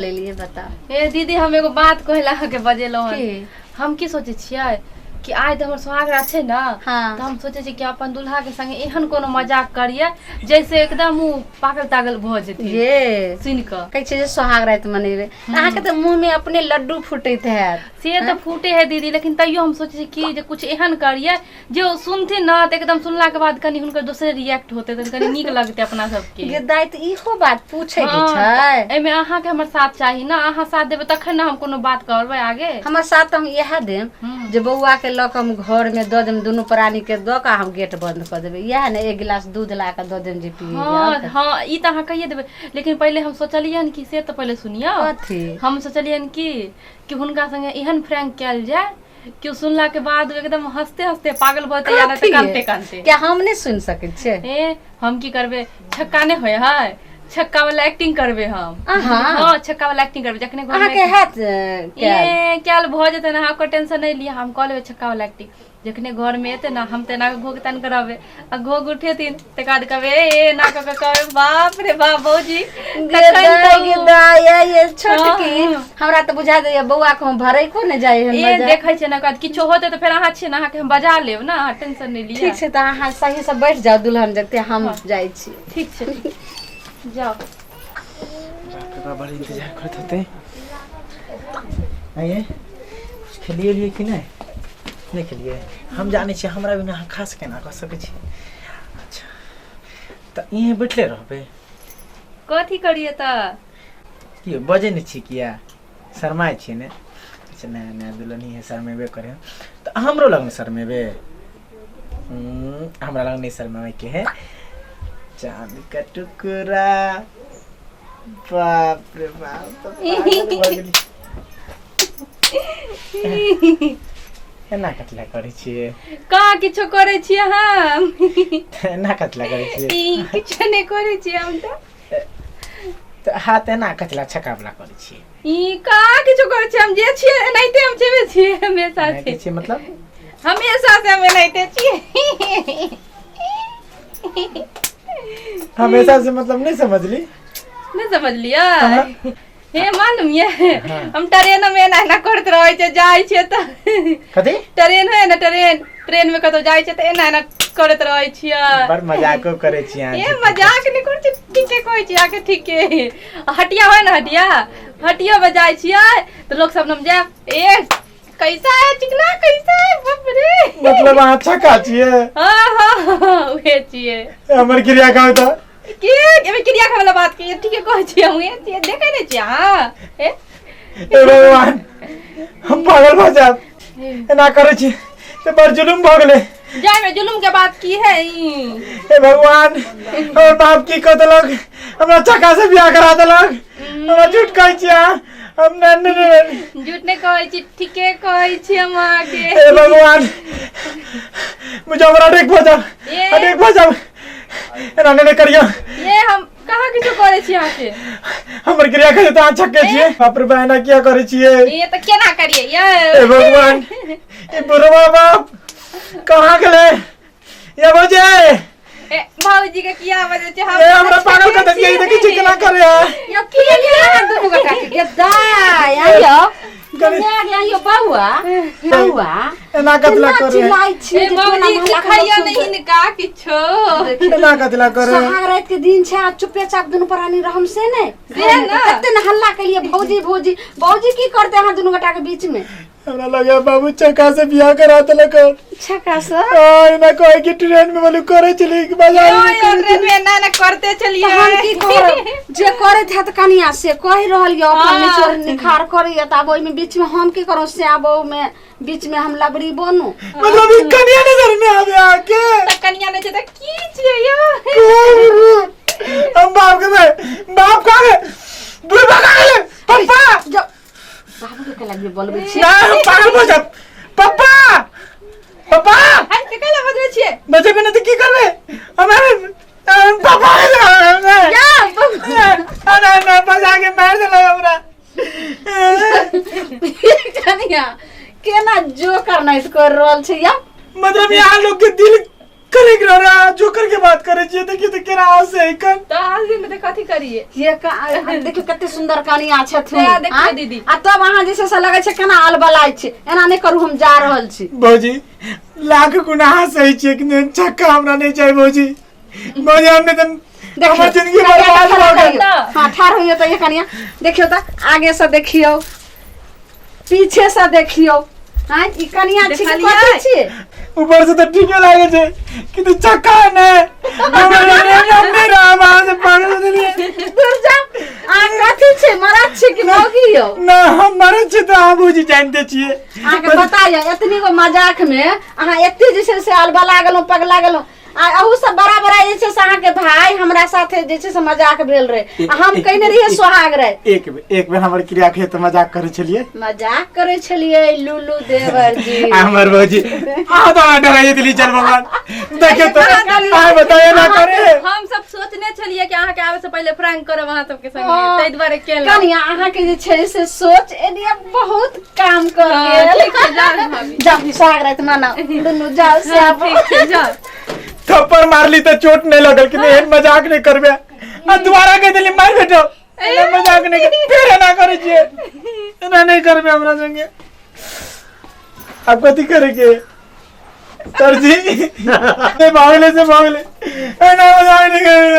ले लिए बता। ए दीदी हम एगो बात कहला के बजेलो हम की सोचे छियै कि आज तो हमर सुहागरा छे ना। हाँ। तो हम सोचे छी कि अपन दुल्हा के संगे एहन कोनो मजाक करिए जैसे एकदम मुंह पागल तागल भ जेते ये सुन क कह छे जे सुहाग रात मनेबे अहाँ के तो मुंह में अपने लड्डू फूटैत है। से तो फूटे है दीदी, लेकिन तैयो हम सोचे छी कि जे कुछ एहन करिए जो सुनथिन ना त एकदम सुनला के बाद कनी हुनकर दोसरे रिएक्ट होते त कनी नीक लगते अपना सब के। ये दाई त इहो बात पूछे के छै। एमे अहाँ के हमर साथ चाही ना, अहाँ साथ देबे तखन ना हम कोनो बात करबै आगे। हमर साथ हम यह देम जे बउआ के ल हम घर में द देम, दुनू प्राणी के द के हम गेट बंद कर देबे। यह ने एक गिलास दूध ला के द देम जे पिए। हां हां ई त अहाँ कहिए देबे, लेकिन पहले हम सोचलियन कि से तो पहले सुनियो। कथी हम सोचलियन कि हुनका संगे एहन फ्रैंक कैल जाए कि सुनला के बाद एकदम हंसते हंसते पागल भते या त कांदते कांदते। क्या हम नहीं सुन सके छे? ए हम की करबे, छक्का ने होय है, छक्का वाला एक्टिंग करबे हम। हां छक्का वाला एक्टिंग करबे जखने घर में अहाँ के हाथ ये क्याल भ जेते ना, आपको टेंशन नहीं लिया, हम कह लेबे छक्का वाला एक्टिंग। जखने घर में एते ना हम तेना घोग तन कराबे आ घोग उठेतिन त काद कहबे ए ना क कहबे बाप रे बाप भौजी ये छोटकी हमरा त बुझा दे बउआ को हम भरै को न जाय हम। ए देखै छै ना काद किछो होते त फेर अहाँ छियै ना, अहाँ के हम बजा लेब ना, टेंशन नहीं लिया। ठीक छै त अहाँ सही से बैठ जाओ दुल्हन जगते, हम जाय छी। ठीक छै जाओ। बाप बड़ा इंतजार करत होते। आइए कुछ खेलिए लिए कि नहीं खेलिए? हम जाने छी हमरा बिना खास केना कर सके छी। अच्छा त इहे बैठले रहबे? कथी करिए त की बजे नहीं छी किया शर्माए छी ने? अच्छा नया नया दुल्हनी है शर्मेबे करे त हमरो लगन शर्मेबे। हमरा लगन नहीं शर्माए के है। चांद का टुकड़ा बाप रे बाप एना कतला करे छिए? का किछो करे छिए हम? एना कतला करे छिए? किछो नहीं करे छिए हम त हाथ एना कतला छकावला करे छिए? ई का किछो करे छिए हम जे छिए एनाइते हम जेबे छिए हमेशा से। किछ मतलब हमेशा से हम एनाइते छिए। हमेशा से मतलब नहीं समझली? नहीं समझ लिया? हे मालूम ये हम ट्रेन में ना करत रहै छै, जाय छै त कथि ट्रेन है ना, ट्रेन में कतो जाय छै त एना ना करत रहै छियै। बड़ मजाको करे छी अहाँ। ए मजाक नहीं कर छी, ठीके कहै छी आके ठीके। हटिया है ना, हटिया में जाय छियै त लोग सब नम जाय ए कैसा है चिकना, कैसा है बाप रे। मतलब अहाँ छका छिए? हां उहे छिए। हमर क्रिया कहू त के एमे क्रिया खाय वाला बात के ठीके कहै छी हम। ए देखै नै छी हां ए भगवान हम पागल भ जाब एना करे छी त बड़ जुलुम भ गेलै। जाय में जुलुम के बात की है ई? हे भगवान हमर बाप की क देलक, हमरा छक्का से बियाह करा देलक। हमरा झूठ कहै छी हम झूठ नहीं कहै छी, ठीके कहै छी हम आके। हे भगवान मुझे हमरा अटैक भ जाब एना नहीं करियो। ये हम कहाँ किछो करे छी आके? हमर क्रिया करे त अहाँ छक्के छिए? बाप रे बहना किया करे छिए? ये त केना करिए ये? हे भगवान ए बुढ़वा बाप कहाँ गेले? ये बजे ए भौजी के किया बजे छै? हम ए हमरा पागल क देलिए, देखि छी केना करे है। यो की लिया दुनु गोटा के दाई आयो गमे आयो बउआ एना कतला करे? चिल्लाई छी ए भौजी सिखाइया नहीं इनका किछो। एना कतला करे? सुहाग रात के दिन छै, आप चुपे चाप दुनु प्राणी रहम से ने ना कते न हल्ला के लिए भौजी की करते हैं दुनु गोटा के बीच में? हमरा लगे बाबू छक्का से बियाह करा देलक। छक्का से ना कहे कि ट्रेन में बोलू करे चली कि बाजार में ट्रेन में ना करते चलिए। हम की करब जे करे थे त कनिया से कहि रहल यो अपन निचोर निखार करिए त अब ओइ में बीच में हम की करू से अब में बीच में हम लबड़ी बनू? मतलब ई कनिया नजर में आवे आके त कनिया ने छै त की छिए यो? हम बाप का बुढ़वा का गेले पापा जो बाबू के लगे बोलबे छी ना हम पागल हो जाब। पापा हाय के कला बजबे छिए? बजे बिना त की करबे हम पापा या ना बजा के मार देला हमरा। कनिया केना जो करना इसको रोल छै या? मतलब यहाँ लोग के दिल करे गिरा जो करके बात करे छिए देखिए तो केना हंसे है कन तो आज दिन में कथी करिए ये देखियो कते सुंदर कनिया छथुन से देखिए दीदी। आ तब अहाँ जैसे से लगे छै केना अलबलाइ छै एना नहीं करू हम जा रहल छी भौजी लाख गुना हंसे छिए कि छक्का हमरा नहीं चाहिए भौजी भौजी हमने तो हमर जिंदगी बर्बाद हो गई हां ठार होइयो तो ये कनिया देखियो तो आगे से देखियो पीछे से देखियो हां ई कनिया छी कि कथी छी ऊपर से तो ठीक लागे छे कि तो छक्का ने हमने राम आज पागल हो दिए दूर जा आ कथी छै मरद छी कि मौगियो ना हम मरे छी तो आप भौजी जानते छिए आके बताइए एतनी गो मजाक में अहाँ एते जैसे से अलबला गेलो पगला गेलो आ अहू सब बड़ा बड़ा जे छै से अहाँ के भाई हमरा साथे जे छै से मजाक भेल रहे आ हम कहने रहिए सुहाग रहे एक बेर हमर क्रिया के तो मजाक करे छलिए मजाक करे छलिए लुलू देवर जी हमर भौजी आ तो डराइए दिली चल भगवान देखे तो आ बताए ना करे हम सब सोचने छलिए कि अहाँ के आवे से पहले प्रैंक करब अहाँ सब के संगे तै द्वारे केला कनिया अहाँ के जे छै से सोच एनिया बहुत काम कर गेल ठीक छै जा भाभी जब सुहाग रात मना दुनु जाओ से आप ठीक छै जा थप्पड़ मारली तो चोट नहीं लगल कि नहीं मजाक नहीं करबे आ दोबारा कह देली मार बेटो मजाक नहीं फिर ना करे छिए ना नहीं करबे हमरा संगे अब कथी करे के सर जी से भागले ना मजाक नहीं करे